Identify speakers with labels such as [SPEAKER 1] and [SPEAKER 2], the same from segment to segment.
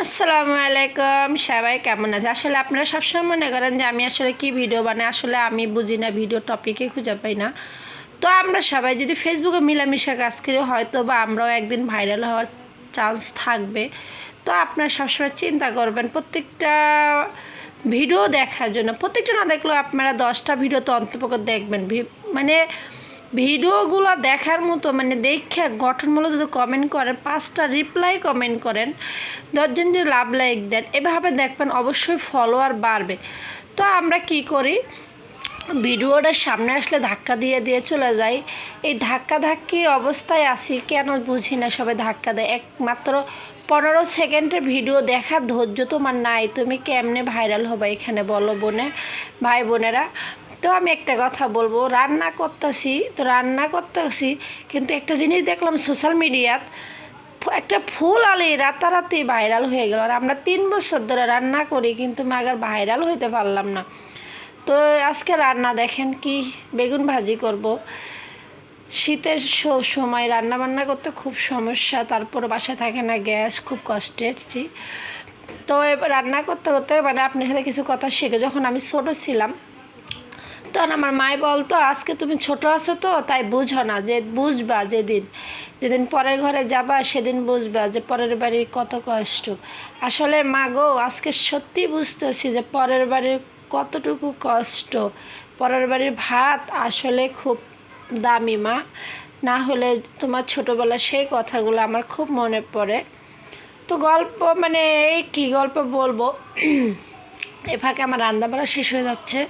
[SPEAKER 1] আসসালামু আলাইকুম, সবাই কেমন আছে? আসলে আপনারা সবসময় মনে করেন যে আমি আসলে কি ভিডিও বানাই, আসলে আমি বুঝি না, ভিডিও টপিকে খুঁজে পাই না। তো আমরা সবাই যদি ফেসবুকে মিলামিশা কাজ করি, হয়তো বা আমরাও একদিন ভাইরাল হওয়ার চান্স থাকবে। তো আপনারা সবসময় চিন্তা করবেন প্রত্যেকটা ভিডিও দেখার জন্য, প্রত্যেকটা না দেখলেও আপনারা 10টা ভিডিও তো অন্তপক্ষে দেখবেন। মানে ভিডিওগুলো দেখার মতো, মানে দেখে গঠনমূলক যদি কমেন্ট করেন, 5টা রিপ্লাই কমেন্ট করেন, 10জন যদি লাভ লাইক দেন, এভাবে দেখবেন অবশ্যই ফলোয়ার বাড়বে। তো আমরা কি করি, ভিডিওটা সামনে আসলে ধাক্কা দিয়ে দিয়ে চলে যাই। এই ধাক্কির অবস্থায় আসি কেন বুঝি না, সবাই ধাক্কা দেয়। একমাত্র 15 সেকেন্ডের ভিডিও দেখার ধৈর্য তোমার নাই, তুমি কেমনে ভাইরাল হবে এখানে বলো ভাই বোনেরা। তো আমি একটা কথা বলবো, রান্না করতেছি কিন্তু একটা জিনিস দেখলাম সোশ্যাল মিডিয়াত, একটা ফুল আলি রাতারাতি ভাইরাল হয়ে গেল। আর আমরা 3 বছর ধরে রান্না করি কিন্তু মাগার ভাইরাল হইতে পারলাম না। তো আজকে রান্না দেখেন কি, বেগুন ভাজি করব। শীতের সময় রান্না বান্না করতে খুব সমস্যা, তারপর বাসায় থাকে না গ্যাস, খুব কষ্টে এসেছি। তো এবার রান্না করতে করতে মানে আপনার সাথে কিছু কথা শিখে, যখন আমি ছোটো ছিলাম তখন আমার মাই বলতো, আজকে তুমি ছোট আছো তো তাই বুঝো না, যে বুঝবা যেদিন পরের ঘরে যাবা সেদিন বুঝবা যে পরের বাড়ির কত কষ্ট। আসলে মা গো, আজকে সত্যি বুঝতেছি যে পরের বাড়ির কতটুকু কষ্ট। পরের বাড়ির ভাত আসলে খুব দামি মা, না হলে তোমার ছোটোবেলার সেই কথাগুলো আমার খুব মনে পড়ে। তো গল্প মানে এই কী গল্প বলবো, এ ফাঁকে আমার রান্নাবাড়া শেষ হয়ে যাচ্ছে।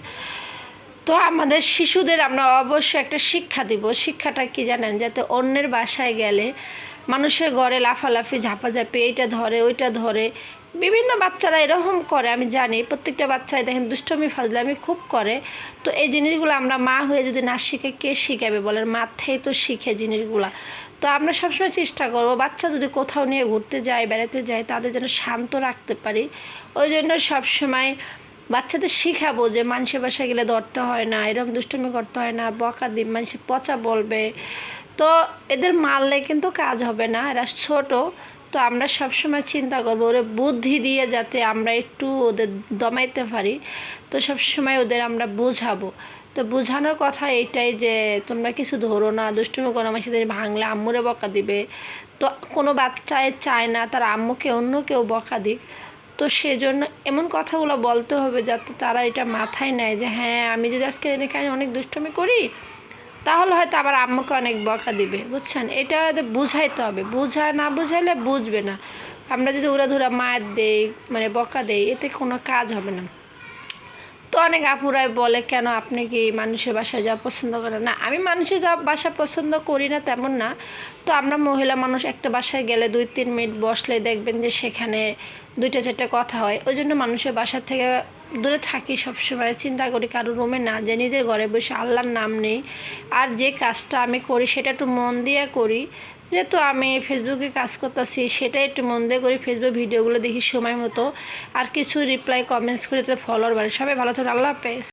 [SPEAKER 1] তো আমাদের শিশুদের আমরা অবশ্যই একটা শিক্ষা দিব। শিক্ষাটা কি জানেন, যাতে অন্যের বাসায় গেলে মানুষের ঘরে লাফালাফি ঝাপাঝাপি, এইটা ধরে ওইটা ধরে, বিভিন্ন বাচ্চারা এরকম করে, আমি জানি প্রত্যেকটা বাচ্চাই দেখেন দুষ্টমি ফাজলামি খুব করে। তো এই জিনিসগুলো আমরা মা হয়ে যদি না শিখে কে শিখাবে বলেন, মাথায় তো শিখে জিনিসগুলা। তো আমরা সবসময় চেষ্টা করব বাচ্চা যদি কোথাও নিয়ে ঘুরতে যায়, বেড়াতে যায়, তাদের যেন শান্ত রাখতে পারি। ওই জন্য সবসময় বাচ্চাদের শিখাবো যে মানুষের বাসায় গেলে ধরতে হয় না, এরকম দুষ্টুমি করতে হয় না, বকা দিন, মানুষের পচা বলবে। তো এদের মারলে কিন্তু কাজ হবে না, এরা ছোট। তো আমরা সবসময় চিন্তা করবো ওরা বুদ্ধি দিয়ে যাতে আমরা একটু ওদের দমাইতে পারি। তো সবসময় ওদের আমরা বোঝাবো। তো বোঝানোর কথা এইটাই যে তোমরা কিছু ধরো না, দুষ্টুমি করো, আমার সাথে ভাঙলে আম্মুরে বকা দিবে। তো কোনো বাচ্চায় চায় না তার আম্মুকে অন্য কেউ বকা দিক। তো সেজন্য এমন কথাগুলো বলতে হবে যাতে তারা এটা মাথায় নেয় যে হ্যাঁ, আমি যদি আজকে এখানে অনেক দুষ্টুমি করি তাহলে হয়তো আবার আম্মুকে অনেক বকা দিবে, বুঝছেন? এটা বুঝাইতে হবে, না বুঝাইলে বুঝবে না। আমরা যদি উড়াধুরা মার দেই, মানে বকা দেই, এতে কোনো কাজ হবে না। তো অনেক আপুরাই বলে, কেন আপনি কি মানুষের বাসায় যাওয়া পছন্দ করেন না? আমি মানুষের যাওয়া বাসা পছন্দ করি না তেমন না। তো আমরা মহিলা মানুষ একটা বাসায় গেলে 2-3 মিনিট বসলে দেখবেন যে সেখানে 2-4টা কথা হয়। ওই জন্য মানুষের বাসার থেকে দূরে থাকি সবসময়, চিন্তা করি কারো রুমে না যে নিজের ঘরে বসে আল্লাহর নাম নেই। আর যে কাজটা আমি করি সেটা একটু মন দিয়ে করি। যেহেতু আমি ফেসবুকে কাজ করতেছি, সেটাই একটু মন দিয়ে করি, ফেসবুক ভিডিওগুলো দেখি সময় মতো, আর কিছু রিপ্লাই কমেন্টস করে তাতে ফলোয়ার বাড়ে। সবাই ভালো থাকুন, আল্লাহ হাফেজ।